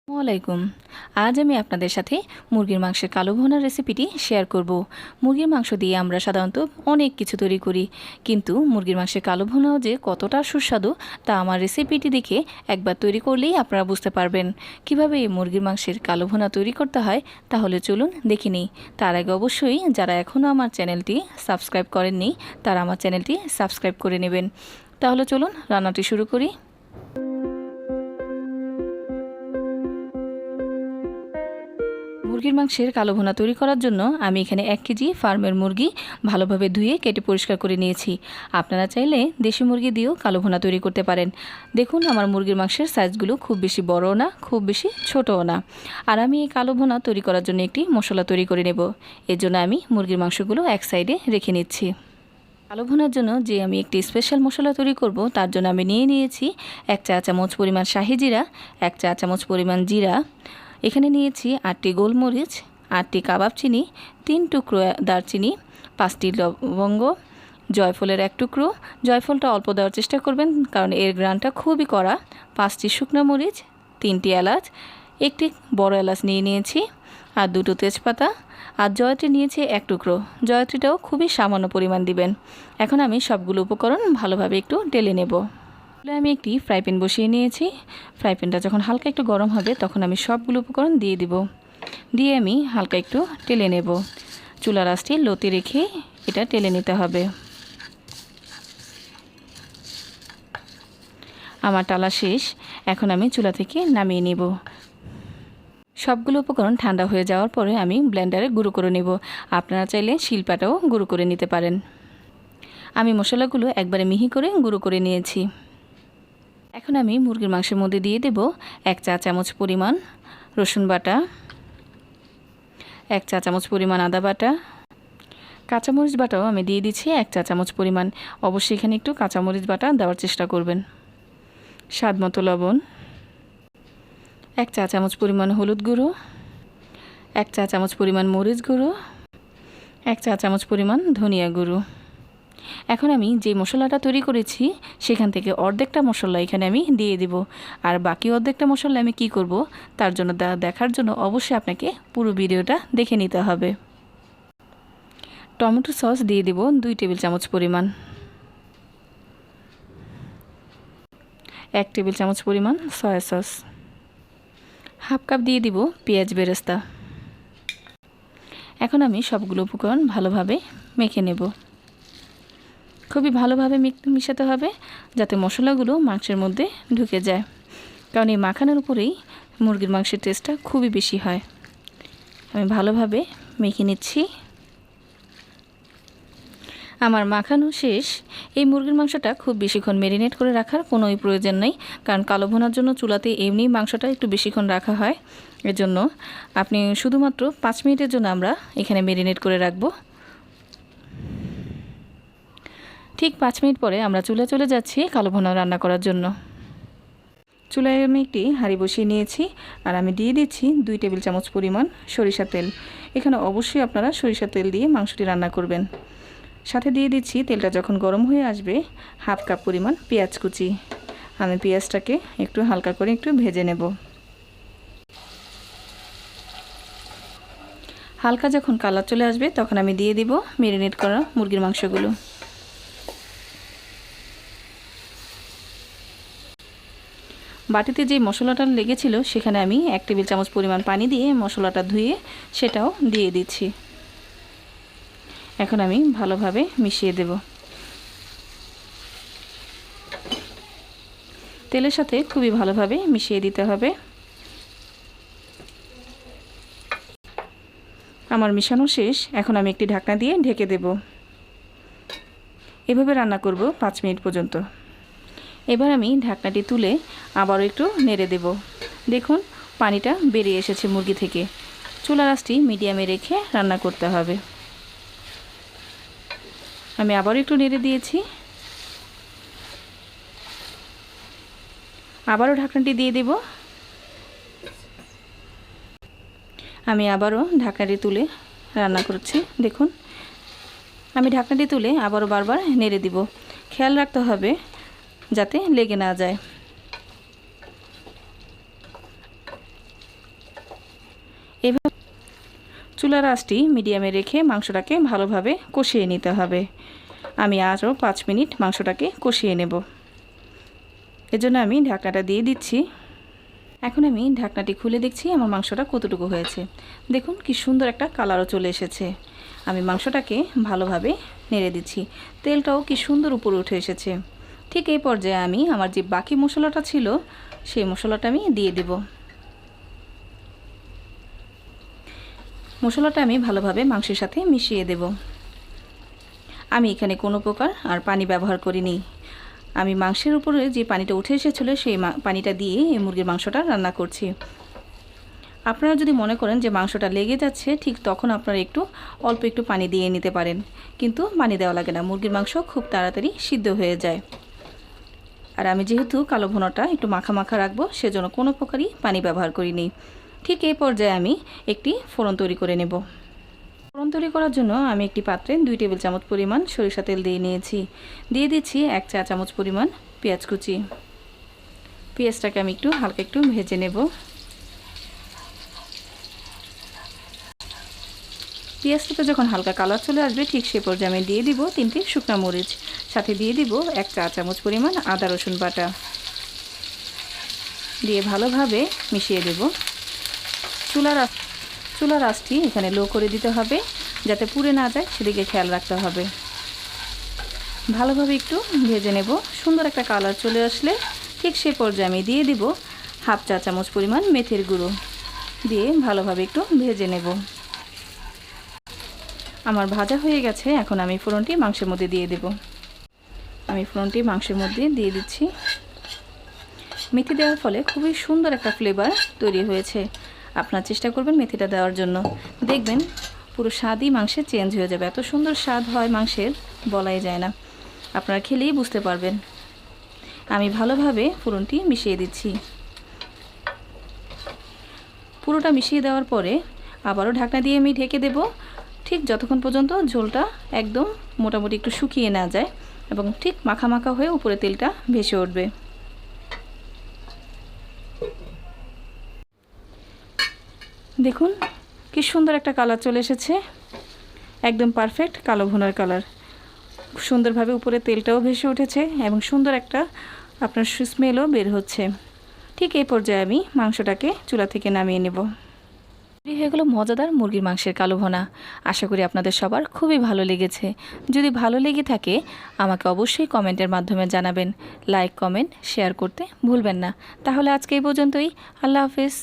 আসসালামাইকুম। আজ আমি আপনাদের সাথে মুরগির মাংসের কালো ভুনার রেসিপিটি শেয়ার করব। মুরগির মাংস দিয়ে আমরা সাধারণত অনেক কিছু তৈরি করি, কিন্তু মুরগির মাংসের কালো ভুনাও যে কতটা সুস্বাদু তা আমার রেসিপিটি দেখে একবার তৈরি করলেই আপনারা বুঝতে পারবেন। কিভাবে এই মুরগির মাংসের কালো ভুনা তৈরি করতে হয় তাহলে চলুন দেখে নিই। তার আগে অবশ্যই যারা এখনও আমার চ্যানেলটি সাবস্ক্রাইব করেননি তারা আমার চ্যানেলটি সাবস্ক্রাইব করে নেবেন। তাহলে চলুন রান্নাটি শুরু করি। মুরগির মাংসের কালো ভুনা তৈরি করার জন্য আমি এখানে 1 কেজি ফার্মের মুরগি ভালোভাবে ধুয়ে কেটে পরিষ্কার করে নিয়েছি। আপনারা চাইলে দেশি মুরগি দিয়েও কালো ভুনা তৈরি করতে পারেন। দেখুন আমার মুরগির মাংসের সাইজগুলো খুব বেশি বড়ও না, খুব বেশি ছোটও না। আর আমি এই কালো ভুনা তৈরি করার জন্য একটি মশলা তৈরি করে নেব। এর জন্য আমি মুরগির মাংসগুলো এক সাইডে রেখে নিচ্ছি। কালো ভুনার জন্য যে আমি একটি স্পেশাল মশলা তৈরি করব তার জন্য আমি নিয়ে নিয়েছি 1 চা চামচ পরিমাণ শাহি জিরা, 1 চা চামচ পরিমাণ জিরা, এখানে নিয়েছি 8টি গোলমরিচ, 8টি কাবাব চিনি, 3 টুকরো দারচিনি, 5টি লবঙ্গ, জয়ফলের 1 টুকরো। জয়ফলটা অল্প দেওয়ার চেষ্টা করবেন কারণ এর ঘ্রাণটা খুবই কড়া। 5টি শুকনো মরিচ, 3টি এলাচ, একটি বড় এলাচ নিয়ে নিয়েছি, আর 2টো তেজপাতা, আর জয়ত্রী নিয়েছি 1 টুকরো। জয়ত্রীটাও খুবই সামান্য পরিমাণ দিবেন। এখন আমি সবগুলো উপকরণ ভালোভাবে একটু ঢেলে নেব। আমি একটি ফ্রাই প্যান বসিয়ে নিয়েছি। ফ্রাই প্যানটা যখন হালকা একটু গরম হবে তখন আমি সবগুলো উপকরণ দিয়ে দিব। দিয়ে আমি হালকা একটু টেলে নেব। চুলার আঁচটি লোতে রেখে এটা টেলে নিতে হবে। আমার টালা শেষ। এখন আমি চুলা থেকে নামিয়ে নেব। সবগুলো উপকরণ ঠান্ডা হয়ে যাওয়ার পরে আমি ব্লেন্ডারে গুঁড়ো করে নেব। আপনারা চাইলে শিলপাটাও গুঁড়ো করে নিতে পারেন। আমি মশলাগুলো একবারে মিহি করে গুঁড়ো করে নিয়েছি। এখন আমি মুরগির মাংসের মধ্যে দিয়ে দেব 1 চা চামচ পরিমাণ রসুন বাটা, 1 চা চামচ পরিমাণ আদা বাটা, কাঁচামরিচ বাটাও আমি দিয়ে দিচ্ছি 1 চা চামচ পরিমাণ। অবশ্যই এখানে একটু কাঁচামরিচ বাটা দেওয়ার চেষ্টা করবেন। স্বাদ মতো লবণ, 1 চা চামচ পরিমাণ হলুদ গুঁড়ো, 1 চা চামচ পরিমাণ মরিচ গুঁড়ো, 1 চা চামচ পরিমাণ ধনিয়া গুঁড়ো। এখন আমি যে মশলাটা তৈরি করেছি সেখান থেকে অর্ধেকটা মশলা এখানে আমি দিয়ে দিব। আর বাকি অর্ধেকটা মশলা আমি কি করব তার জন্য দেখার জন্য অবশ্যই আপনাকে পুরো ভিডিওটা দেখে নিতে হবে। টমেটো সস দিয়ে দেব 2 টেবিল চামচ পরিমাণ, 1 টেবিল চামচ পরিমাণ সয়া সস, হাফ কাপ দিয়ে দিব পেঁয়াজ বেরেস্তা। এখন আমি সবগুলো উপকরণ ভালোভাবে মেখে নেব। খুবই ভালোভাবে মিশাতে হবে যাতে মশলাগুলো মাংসের মধ্যে ঢুকে যায়, কারণ এই মাখানোর উপরেই মুরগির মাংসের টেস্টটা খুবই বেশি হয়। আমি ভালোভাবে মেখে নিচ্ছি। আমার মাখানো শেষ। এই মুরগির মাংসটা খুব বেশিক্ষণ ম্যারিনেট করে রাখার কোনোই প্রয়োজন নেই, কারণ কালো ভুনার জন্য চুলাতে এমনি মাংসটা একটু বেশিক্ষণ রাখা হয়। এর জন্য আপনি শুধুমাত্র 5 মিনিটের জন্য আমরা এখানে ম্যারিনেট করে রাখবো। ঠিক 5 মিনিট পরে আমরা চুলায় চলে যাচ্ছি কালো ভুনা রান্না করার জন্য। চুলায় আমি একটি হাঁড়ি বসিয়ে নিয়েছি আর আমি দিয়ে দিচ্ছি 2 টেবিল চামচ পরিমাণ সরিষার তেল। এখানে অবশ্যই আপনারা সরিষার তেল দিয়ে মাংসটি রান্না করবেন। সাথে দিয়ে দিচ্ছি, তেলটা যখন গরম হয়ে আসবে, হাফ কাপ পরিমাণ পেঁয়াজ কুচি। আমি পেঁয়াজটাকে একটু হালকা করে একটু ভেজে নেব। হালকা যখন কালার চলে আসবে তখন আমি দিয়ে দিব ম্যারিনেট করা মুরগির মাংসগুলো। বাটিতে যে মশলাটা লেগেছিল সেখানে আমি 1 টেবিল চামচ পরিমাণ পানি দিয়ে মশলাটা ধুয়ে সেটাও দিয়ে দিচ্ছি। এখন আমি ভালোভাবে মিশিয়ে দেব। তেলের সাথে খুবই ভালোভাবে মিশিয়ে দিতে হবে। আমার মিশানো শেষ। এখন আমি একটি ঢাকনা দিয়ে ঢেকে দেব। এভাবে রান্না করব 5 মিনিট পর্যন্ত। এবার আমি ঢাকনাটি তুলে আবারও একটু নেড়ে দেব। দেখুন পানিটা বেরিয়ে এসেছে মুরগি থেকে। চুলার আঁচটি মিডিয়ামে রেখে রান্না করতে হবে। আমি আবারও একটু নেড়ে দিয়েছি। আবারও ঢাকনাটি দিয়ে দেব। আমি আবারও ঢাকনাটি তুলে রান্না করছি। দেখুন আমি ঢাকনাটি তুলে আবারও বারবার নেড়ে দিব। খেয়াল রাখতে হবে যাতে লেগে না যায়। এভাবে চুলার আঁচটি মিডিয়ামে রেখে মাংসটাকে ভালোভাবে কষিয়ে নিতে হবে। আমি আরও 5 মিনিট মাংসটাকে কষিয়ে নেব। এজন্য আমি ঢাকনাটা দিয়ে দিচ্ছি। এখন আমি ঢাকনাটি খুলে দেখছি আমার মাংসটা কতটুকু হয়েছে। দেখুন কি সুন্দর একটা কালারও চলে এসেছে। আমি মাংসটাকে ভালোভাবে নেড়ে দিচ্ছি। তেলটাও কি সুন্দর উপরে উঠে এসেছে। ঠিক এই পর্যায়ে আমি আমার যে বাকি মশলাটা ছিল সেই মশলাটা আমি দিয়ে দেব। মশলাটা আমি ভালোভাবে মাংসের সাথে মিশিয়ে দেব। আমি এখানে কোনো প্রকার আর পানি ব্যবহার করিনি। আমি মাংসের উপরে যে পানিটা উঠে এসেছিলো সেই পানিটা দিয়ে এই মুরগির মাংসটা রান্না করছি। আপনারা যদি মনে করেন যে মাংসটা লেগে যাচ্ছে, ঠিক তখন আপনারা অল্প একটু পানি দিয়ে নিতে পারেন, কিন্তু পানি দেওয়া লাগে না। মুরগির মাংস খুব তাড়াতাড়ি সিদ্ধ হয়ে যায়। আর আমি যেহেতু কালো ভুনাটা একটু মাখা মাখা রাখবো, সেজন্য কোনো প্রকারই পানি ব্যবহার করিনি। ঠিক এই পর্যায়ে আমি একটি ফোড়ন তৈরি করে নেব। ফোড়ন তৈরি করার জন্য আমি একটি পাত্রে 2 টেবিল চামচ পরিমাণ সরিষা তেল দিয়ে নিয়েছি। দিয়ে দিচ্ছি 1 চা চামচ পরিমাণ পেঁয়াজ কুচি। পেঁয়াজটাকে আমি হালকা একটু ভেজে নেব। পেঁয়াজটাতে যখন হালকা কালার চলে আসবে, ঠিক সেই পর্যায়ে আমি দিয়ে দিব 3টি শুকনা মরিচ, সাথে দিয়ে দিব 1 চা চামচ পরিমাণ আদা রসুন বাটা। দিয়ে ভালোভাবে মিশিয়ে দেব। চুলার আঁচটি এখানে লো করে দিতে হবে, যাতে পুড়ে না যায় সেদিকে খেয়াল রাখতে হবে। ভালোভাবে একটু ভেজে নেব। সুন্দর একটা কালার চলে আসলে ঠিক সেই পর্যায়ে আমি দিয়ে দিব 1/2 চা চামচ পরিমাণ মেথির গুঁড়ো। দিয়ে ভালোভাবে একটু ভেজে নেব। আমার ভাজা হয়ে গেছে। এখন আমি ফোড়নটি মাংসের মধ্যে দিয়ে দেব। আমি ফোড়নটি মাংসের মধ্যে দিয়ে দিচ্ছি। মেথি দেওয়ার ফলে খুবই সুন্দর একটা ফ্লেভার তৈরি হয়েছে। আপনারা চেষ্টা করবেন মেথিটা দেওয়ার জন্য, দেখবেন পুরো স্বাদই মাংসের চেঞ্জ হয়ে যাবে। এত সুন্দর স্বাদ হয় মাংসের, বলাই যায় না। আপনারা খেলেই বুঝতে পারবেন। আমি ভালোভাবে ফোড়নটি মিশিয়ে দিচ্ছি। পুরোটা মিশিয়ে দেওয়ার পরে আবারও ঢাকনা দিয়ে আমি ঢেকে দেব, ঠিক যতক্ষণ পর্যন্ত ঝোলটা একদম মোটামুটি একটু শুকিয়ে না যায় এবং ঠিক মাখা মাখা হয়ে উপরে তেলটা ভেসে উঠবে। দেখুন কি সুন্দর একটা কালার চলে এসেছে। একদম পারফেক্ট কালো ভুনার কালার। সুন্দরভাবে উপরে তেলটাও ভেসে উঠেছে এবং সুন্দর একটা আপনার স্মেলও বের হচ্ছে। ঠিক এই পর্যায়ে আমি মাংসটাকে চুলা থেকে নামিয়ে নেব। তৈরি হয়ে গেল মজাদার মুরগির মাংসের কালো ভুনা। আশা করি আপনাদের সবার খুবই ভালো লেগেছে। যদি ভালো লেগে থাকে আমাকে অবশ্যই কমেন্টের মাধ্যমে জানাবেন। লাইক, কমেন্ট, শেয়ার করতে ভুলবেন না। তাহলে আজকে এই পর্যন্তই। আল্লাহ হাফেজ।